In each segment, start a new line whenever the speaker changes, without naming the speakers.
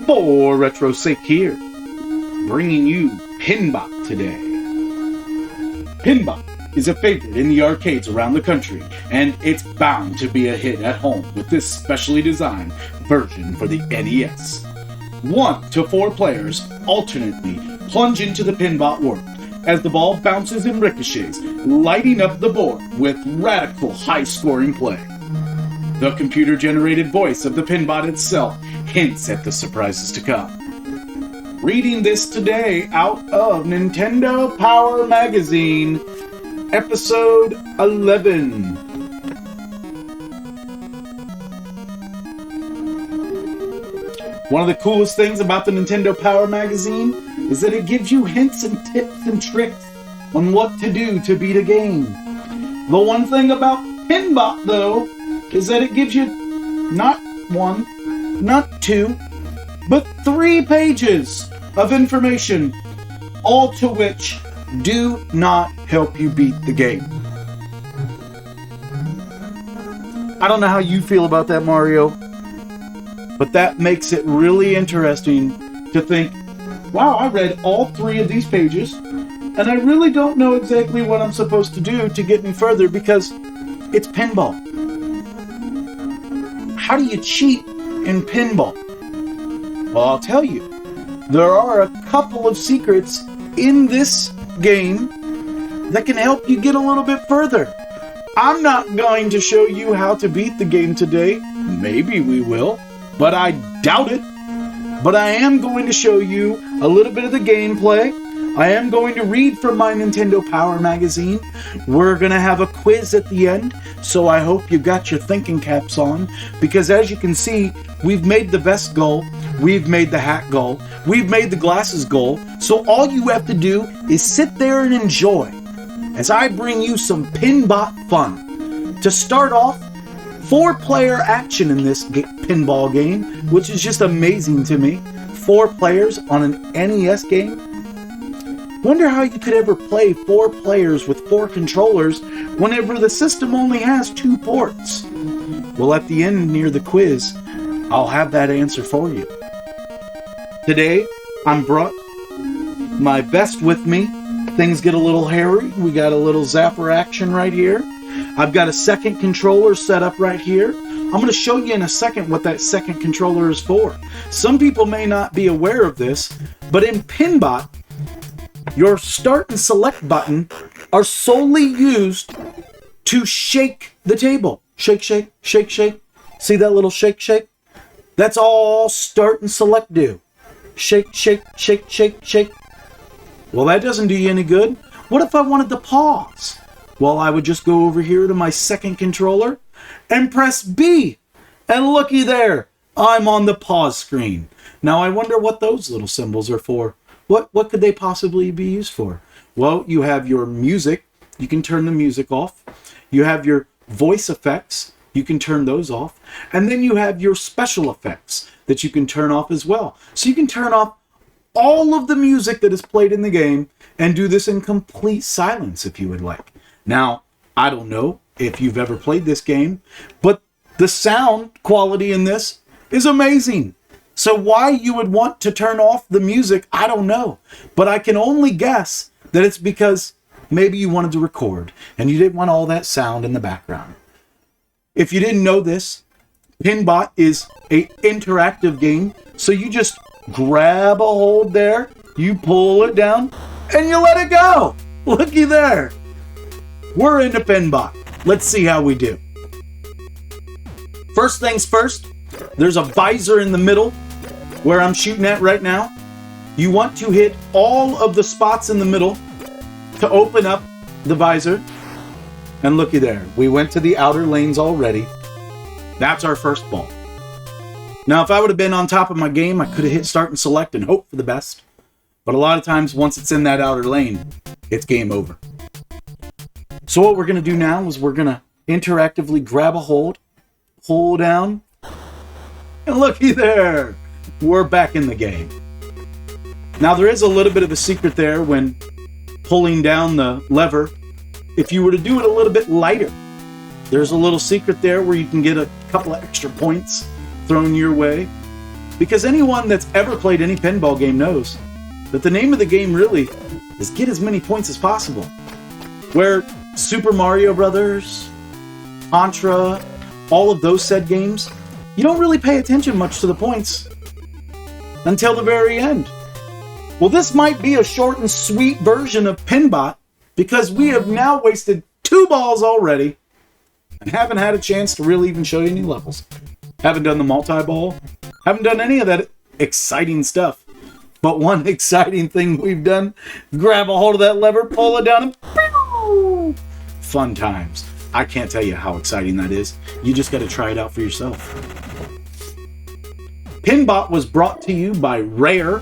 For Retro's sake here, bringing you PINBOT today. PINBOT is a favorite in the arcades around the country, and it's bound to be a hit at home with this specially designed version for the NES. 1 to 4 players alternately plunge into the PINBOT world as the ball bounces and ricochets, lighting up the board with radical high-scoring play. The computer-generated voice of the PINBOT itself hints at the surprises to come. Reading this today out of Nintendo Power Magazine, Episode 11. One of the coolest things about the Nintendo Power Magazine is that it gives you hints and tips and tricks on what to do to beat a game. The one thing about PINBOT, though, is that it gives you not 1, not 2, but 3 pages of information, all to which do not help you beat the game. I don't know how you feel about that, Mario, but that makes it really interesting to think, wow, I read all 3 of these pages, and I really don't know exactly what I'm supposed to do to get me further because it's pinball. How do you cheat in pinball? Well, I'll tell you. There are a couple of secrets in this game that can help you get a little bit further. I'm not going to show you how to beat the game today. Maybe we will, but I doubt it. But I am going to show you a little bit of the gameplay. I am going to read from my Nintendo Power Magazine. We're going to have a quiz at the end, so I hope you got your thinking caps on, because as you can see, we've made the vest goal, we've made the hat goal, we've made the glasses goal, so all you have to do is sit there and enjoy as I bring you some PINBOT fun. To start off, 4-player action in this pinball game, which is just amazing to me. 4 players on an NES game. Wonder how you could ever play 4 players with 4 controllers whenever the system only has 2 ports. Well, at the end near the quiz, I'll have that answer for you. Today, I'm brought my vest with me. Things get a little hairy. We got a little zapper action right here. I've got a second controller set up right here. I'm going to show you in a second what that second controller is for. Some people may not be aware of this, but in PINBOT, your start and select button are solely used to shake the table. Shake, shake, shake, shake. See that little shake, shake? That's all start and select do. Shake, shake, shake, shake, shake. Well, that doesn't do you any good. What if I wanted to pause? Well, I would just go over here to my second controller and press B. And looky there, I'm on the pause screen. Now I wonder what those little symbols are for. What could they possibly be used for? Well, you have your music. You can turn the music off. You have your voice effects. You can turn those off. And then you have your special effects that you can turn off as well. So you can turn off all of the music that is played in the game and do this in complete silence if you would like. Now, I don't know if you've ever played this game, but the sound quality in this is amazing. So why you would want to turn off the music, I don't know. But I can only guess that it's because maybe you wanted to record and you didn't want all that sound in the background. If you didn't know this, PINBOT is an interactive game. So you just grab a hold there, you pull it down, and you let it go. Looky there. We're into PINBOT. Let's see how we do. First things first, there's a visor in the middle where I'm shooting at right now. You want to hit all of the spots in the middle to open up the visor. And looky there, we went to the outer lanes already. That's our first ball. Now, if I would have been on top of my game, I could have hit start and select and hope for the best. But a lot of times, once it's in that outer lane, it's game over. So what we're going to do now is we're going to interactively grab a hold, pull down, and looky there, we're back in the game. Now, there is a little bit of a secret there when pulling down the lever. If you were to do it a little bit lighter, there's a little secret there where you can get a couple of extra points thrown your way. Because anyone that's ever played any pinball game knows that the name of the game really is get as many points as possible. Where Super Mario Brothers, Contra, all of those said games, you don't really pay attention much to the points until the very end. Well, this might be a short and sweet version of PINBOT because we have now wasted 2 balls already and haven't had a chance to really even show you any levels. Haven't done the multi-ball. Haven't done any of that exciting stuff. But one exciting thing we've done, grab a hold of that lever, pull it down, and pew! Fun times. I can't tell you how exciting that is. You just got to try it out for yourself. PINBOT was brought to you by Rare.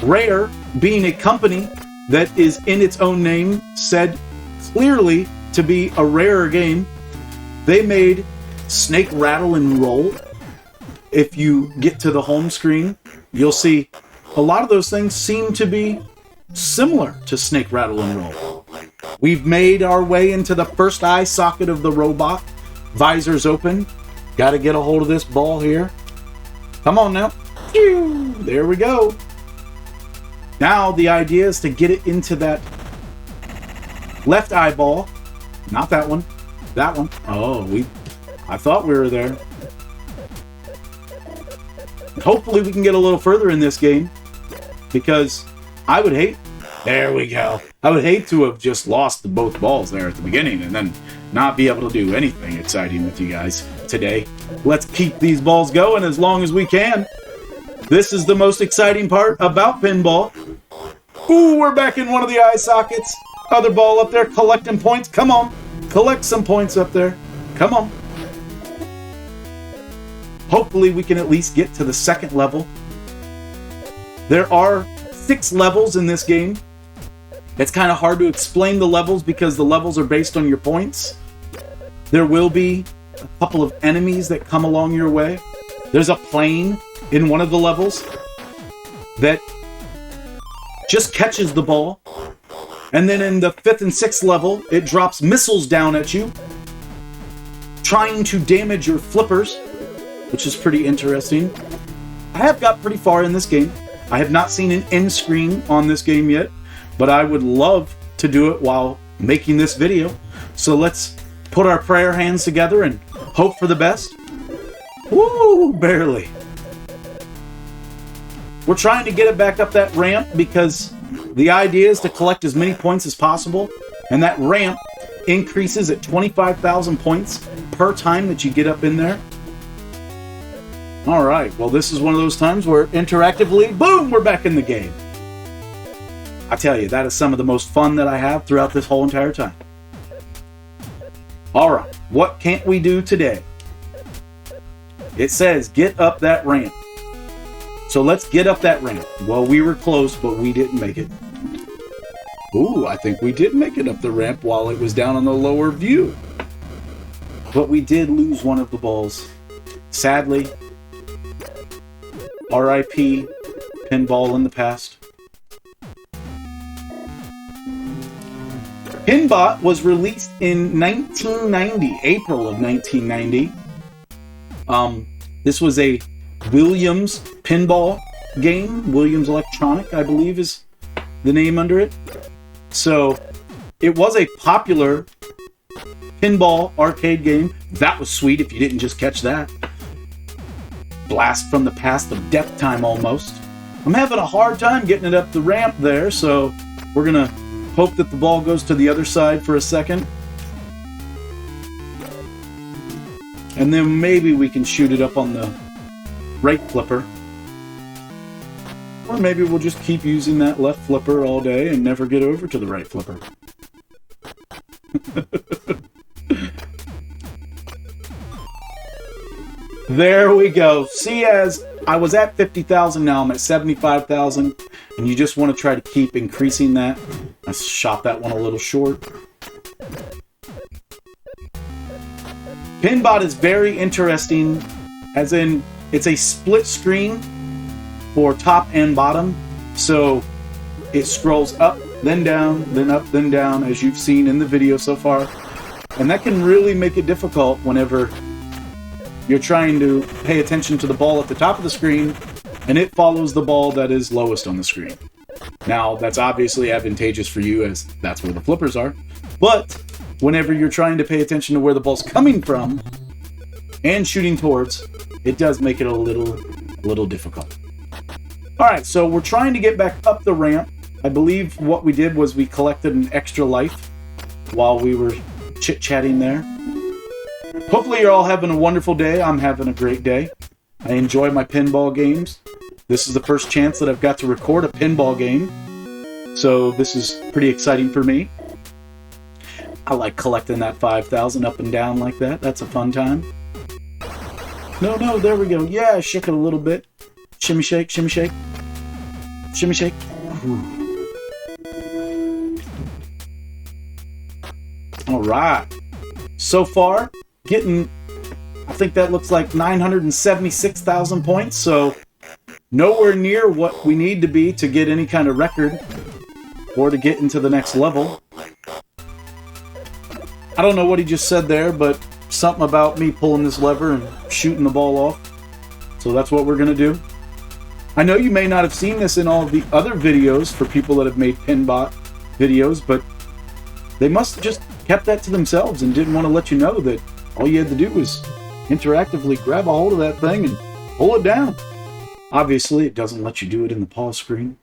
Rare being a company that is in its own name said clearly to be a rarer game. They made Snake, Rattle, and Roll. If you get to the home screen, you'll see a lot of those things seem to be similar to Snake, Rattle, and Roll. We've made our way into the first eye socket of the robot. Visor's open. Got to get a hold of this ball here. Come on now. There we go. Now the idea is to get it into that left eyeball. Not that one. That one. Oh, I thought we were there. Hopefully we can get a little further in this game because I would hate... There we go. I would hate to have just lost both balls there at the beginning and then not be able to do anything exciting with you guys today. Let's keep these balls going as long as we can. This is the most exciting part about pinball. Ooh, we're back in one of the eye sockets. Other ball up there collecting points. Come on. Collect some points up there. Come on. Hopefully we can at least get to the second level. There are 6 levels in this game. It's kind of hard to explain the levels because the levels are based on your points. There will be a couple of enemies that come along your way. There's a plane in one of the levels that just catches the ball. And then in the 5th and 6th level, it drops missiles down at you, trying to damage your flippers, which is pretty interesting. I have got pretty far in this game. I have not seen an end screen on this game yet, but I would love to do it while making this video. So let's put our prayer hands together and hope for the best. Woo, barely. We're trying to get it back up that ramp because the idea is to collect as many points as possible, and that ramp increases at 25,000 points per time that you get up in there. All right, well, this is one of those times where interactively, boom, we're back in the game. I tell you, that is some of the most fun that I have throughout this whole entire time. All right, what can't we do today? It says get up that ramp. So let's get up that ramp. Well, we were close, but we didn't make it. Ooh, I think we did make it up the ramp while it was down on the lower view. But we did lose one of the balls. Sadly, R.I.P. pinball in the past. PINBOT was released in 1990, April of 1990. This was a Williams pinball game. Williams Electronic, I believe, is the name under it. So it was a popular pinball arcade game. That was sweet if you didn't just catch that. Blast from the past of death time almost. I'm having a hard time getting it up the ramp there, so we're gonna hope that the ball goes to the other side for a second. And then maybe we can shoot it up on the right flipper. Or maybe we'll just keep using that left flipper all day and never get over to the right flipper. There we go. See, as I was at 50,000, now I'm at 75,000, and you just want to try to keep increasing that. I shot that one a little short. PINBOT is very interesting, as in it's a split screen for top and bottom, so it scrolls up, then down, then up, then down, as you've seen in the video so far, and that can really make it difficult whenever you're trying to pay attention to the ball at the top of the screen and it follows the ball that is lowest on the screen. Now, that's obviously advantageous for you as that's where the flippers are, but whenever you're trying to pay attention to where the ball's coming from and shooting towards, it does make it a little difficult. All right, so we're trying to get back up the ramp. I believe what we did was we collected an extra life while we were chit-chatting there. Hopefully you're all having a wonderful day. I'm having a great day. I enjoy my pinball games. This is the first chance that I've got to record a pinball game, so this is pretty exciting for me. I like collecting that 5,000 up and down like that. That's a fun time. No, there we go. Yeah, shook it a little bit. Shimmy shake, shimmy shake. Shimmy shake. All right. So far, getting, I think that looks like 976,000 points, so nowhere near what we need to be to get any kind of record or to get into the next level. I don't know what he just said there, but something about me pulling this lever and shooting the ball off. So that's what we're going to do. I know you may not have seen this in all of the other videos for people that have made PINBOT videos, but they must have just kept that to themselves and didn't want to let you know that all you had to do was interactively grab a hold of that thing and pull it down. Obviously, it doesn't let you do it in the pause screen.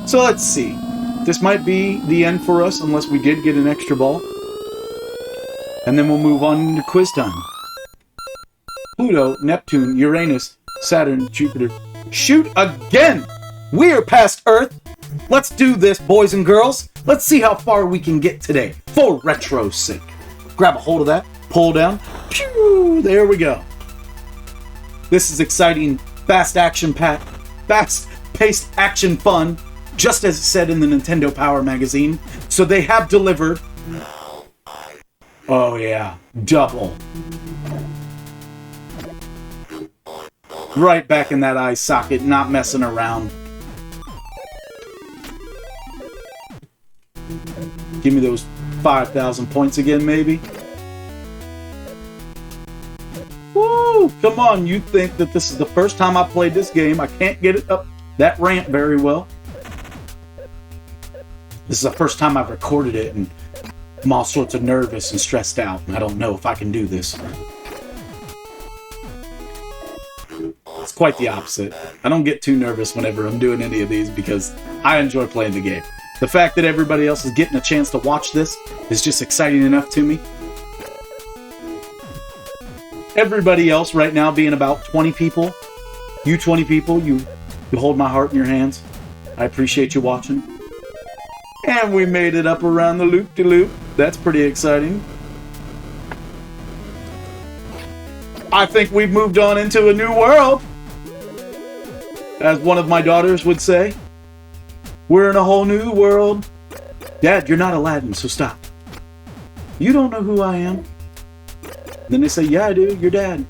So let's see. This might be the end for us unless we did get an extra ball. And then we'll move on into quiz time. Pluto, Neptune, Uranus, Saturn, Jupiter. Shoot again! We're past Earth. Let's do this, boys and girls. Let's see how far we can get today for retro's sake. Grab a hold of that, pull down. Pew! There we go. This is exciting, fast action-packed, fast-paced action fun, just as it said in the Nintendo Power magazine. So they have delivered. Oh yeah, double. Right back in that eye socket, not messing around. Give me those 5,000 points again, maybe. Woo! Come on, you think that this is the first time I played this game. I can't get it up that ramp very well. This is the first time I've recorded it, and I'm all sorts of nervous and stressed out, and I don't know if I can do this. It's quite the opposite. I don't get too nervous whenever I'm doing any of these because I enjoy playing the game. The fact that everybody else is getting a chance to watch this is just exciting enough to me. Everybody else right now being about 20 people. You 20 people, you hold my heart in your hands. I appreciate you watching. And we made it up around the loop-de-loop. That's pretty exciting. I think we've moved on into a new world. As one of my daughters would say. We're in a whole new world. Dad, you're not Aladdin, so stop. You don't know who I am. Then they say, yeah, I do. You're Dad.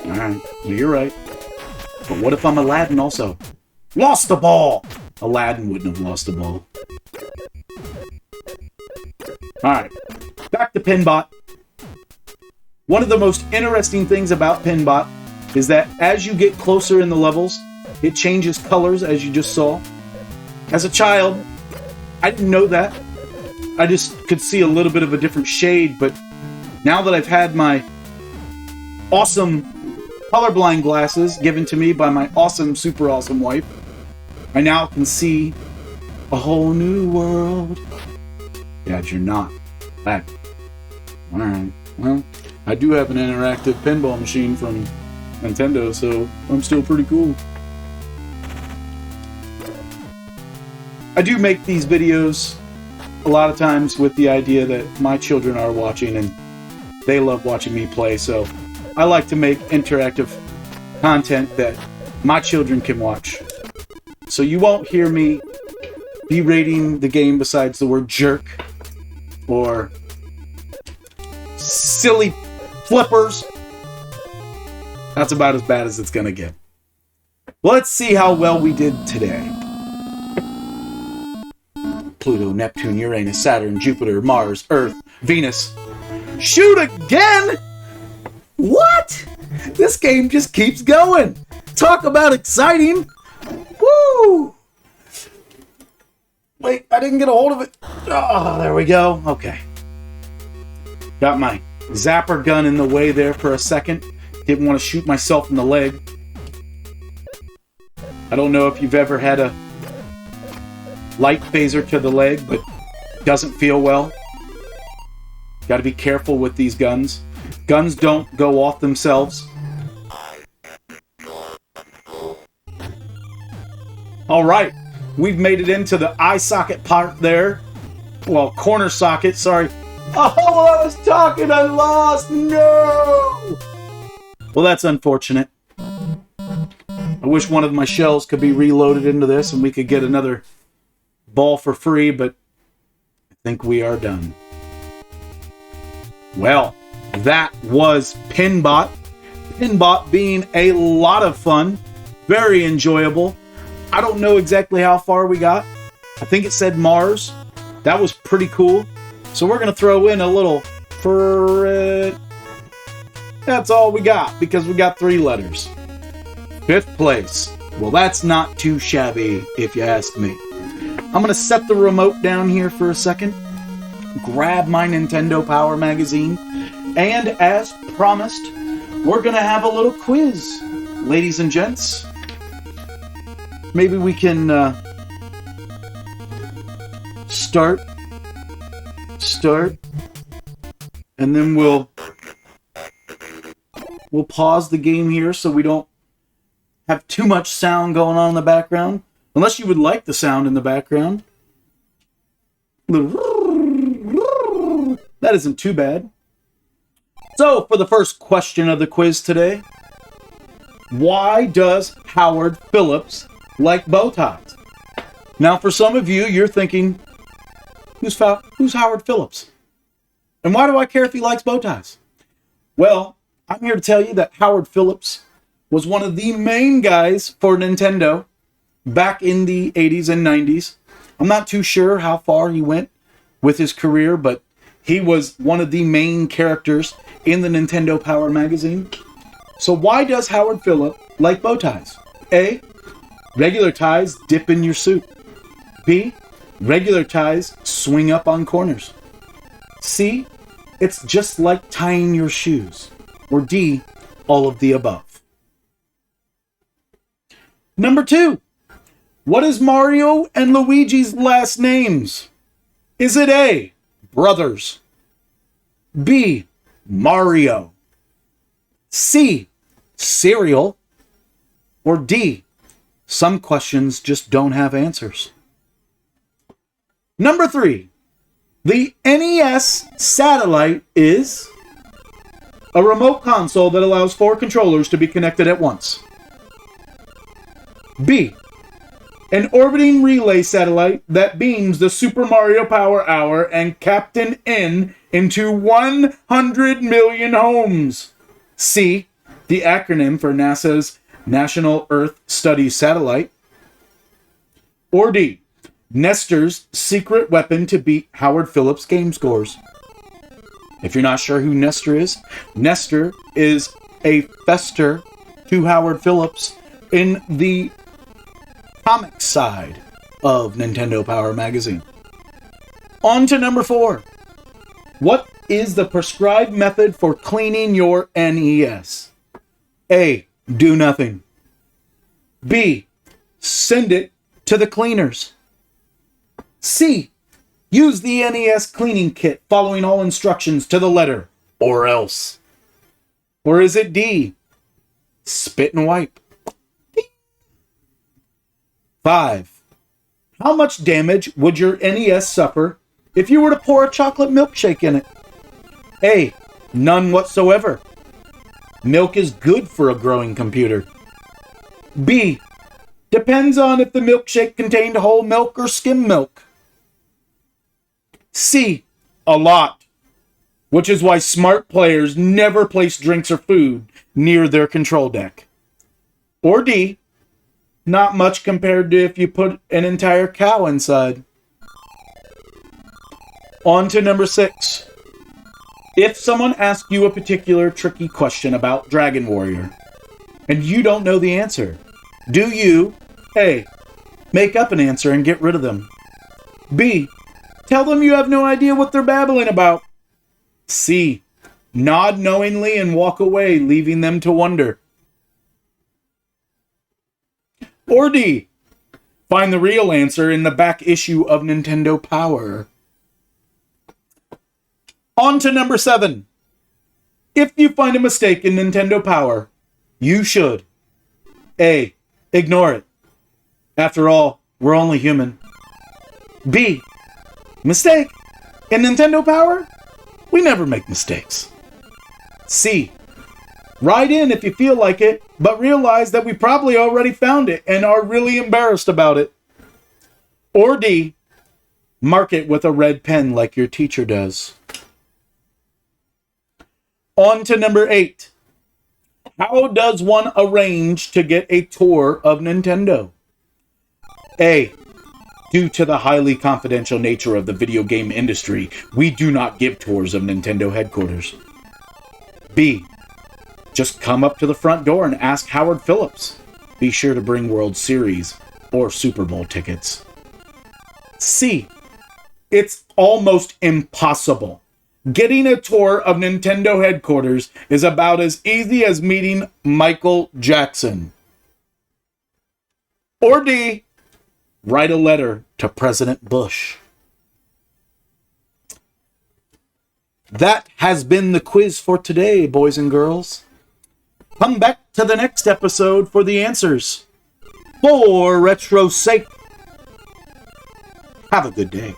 Alright, well, you're right. But what if I'm Aladdin also? Lost the ball! Aladdin wouldn't have lost the ball. Alright, back to PINBOT. One of the most interesting things about PINBOT is that as you get closer in the levels, it changes colors, as you just saw. As a child, I didn't know that. I just could see a little bit of a different shade, but now that I've had my awesome colorblind glasses given to me by my awesome, super awesome wife, I now can see a whole new world. Dad, you're not. Dad. Alright, well, I do have an interactive pinball machine from Nintendo, so I'm still pretty cool. I do make these videos a lot of times with the idea that my children are watching and they love watching me play, so I like to make interactive content that my children can watch. So you won't hear me berating the game besides the word jerk or silly flippers. That's about as bad as it's gonna get. Let's see how well we did today. Pluto, Neptune, Uranus, Saturn, Jupiter, Mars, Earth, Venus. Shoot again? What? This game just keeps going. Talk about exciting! Woo! Wait, I didn't get a hold of it. Oh, there we go. Okay. Got my zapper gun in the way there for a second. Didn't want to shoot myself in the leg. I don't know if you've ever had a light phaser to the leg, but it doesn't feel well. Got to be careful with these guns. Guns don't go off themselves. All right, we've made it into the eye socket part there. Well, corner socket, sorry. Oh, I was talking, I lost, no! Well, that's unfortunate. I wish one of my shells could be reloaded into this and we could get another ball for free, but I think we are done. Well, that was PINBOT. PINBOT being a lot of fun, very enjoyable. I don't know exactly how far we got. I think it said Mars. That was pretty cool. So we're going to throw in a little for it. That's all we got because we got 3 letters. 5th place. Well, that's not too shabby if you ask me. I'm going to set the remote down here for a second. Grab my Nintendo Power magazine. And as promised, we're going to have a little quiz. Ladies and gents, maybe we can start, and then we'll pause the game here so we don't have too much sound going on in the background. Unless you would like the sound in the background. That isn't too bad. So, for the first question of the quiz today, why does Howard Phillips like bow ties? Now, for some of you, you're thinking, who's Howard Phillips? And why do I care if he likes bow ties? Well, I'm here to tell you that Howard Phillips was one of the main guys for Nintendo back in the 80s and 90s. I'm not too sure how far he went with his career, but he was one of the main characters in the Nintendo Power magazine. So why does Howard Phillips like bow ties? A, regular ties dip in your suit. B, regular ties swing up on corners. C, it's just like tying your shoes. Or D, all of the above. Number 2, what is Mario and Luigi's last names? Is it A, brothers? B, Mario? C, cereal? Or D, some questions just don't have answers? Number 3, the NES satellite is a remote console that allows 4 controllers to be connected at once. B, an orbiting relay satellite that beams the Super Mario Power Hour and Captain N into 100 million homes. C, the acronym for NASA's National Earth Studies Satellite. Or D, Nestor's secret weapon to beat Howard Phillips' game scores. If you're not sure who Nestor is a fester to Howard Phillips in the comic side of Nintendo Power magazine. On to number 4. What is the prescribed method for cleaning your NES? A, do nothing. B, send it to the cleaners. C, use the NES cleaning kit following all instructions to the letter, or else. Or is it D, spit and wipe? 5. How much damage would your NES suffer if you were to pour a chocolate milkshake in it? A, none whatsoever. Milk is good for a growing computer. B, depends on if the milkshake contained whole milk or skim milk. C, a lot. Which is why smart players never place drinks or food near their control deck. Or D, not much compared to if you put an entire cow inside. On to number 6. If someone asked you a particular tricky question about Dragon Warrior, and you don't know the answer, do you A, make up an answer and get rid of them? B, tell them you have no idea what they're babbling about? C, nod knowingly and walk away, leaving them to wonder? Or D, find the real answer in the back issue of Nintendo Power? On to number 7. If you find a mistake in Nintendo Power, you should A, ignore it. After all, we're only human. B, mistake? In Nintendo Power? We never make mistakes. C, write in if you feel like it, but realize that we probably already found it and are really embarrassed about it. Or D, mark it with a red pen like your teacher does. On to number 8. How does one arrange to get a tour of Nintendo? A, due to the highly confidential nature of the video game industry, we do not give tours of Nintendo headquarters. B, just come up to the front door and ask Howard Phillips. Be sure to bring World Series or Super Bowl tickets. C, it's almost impossible. Getting a tour of Nintendo headquarters is about as easy as meeting Michael Jackson. Or D, write a letter to President Bush. That has been the quiz for today, boys and girls. Come back to the next episode for the answers. For retro's sake, have a good day.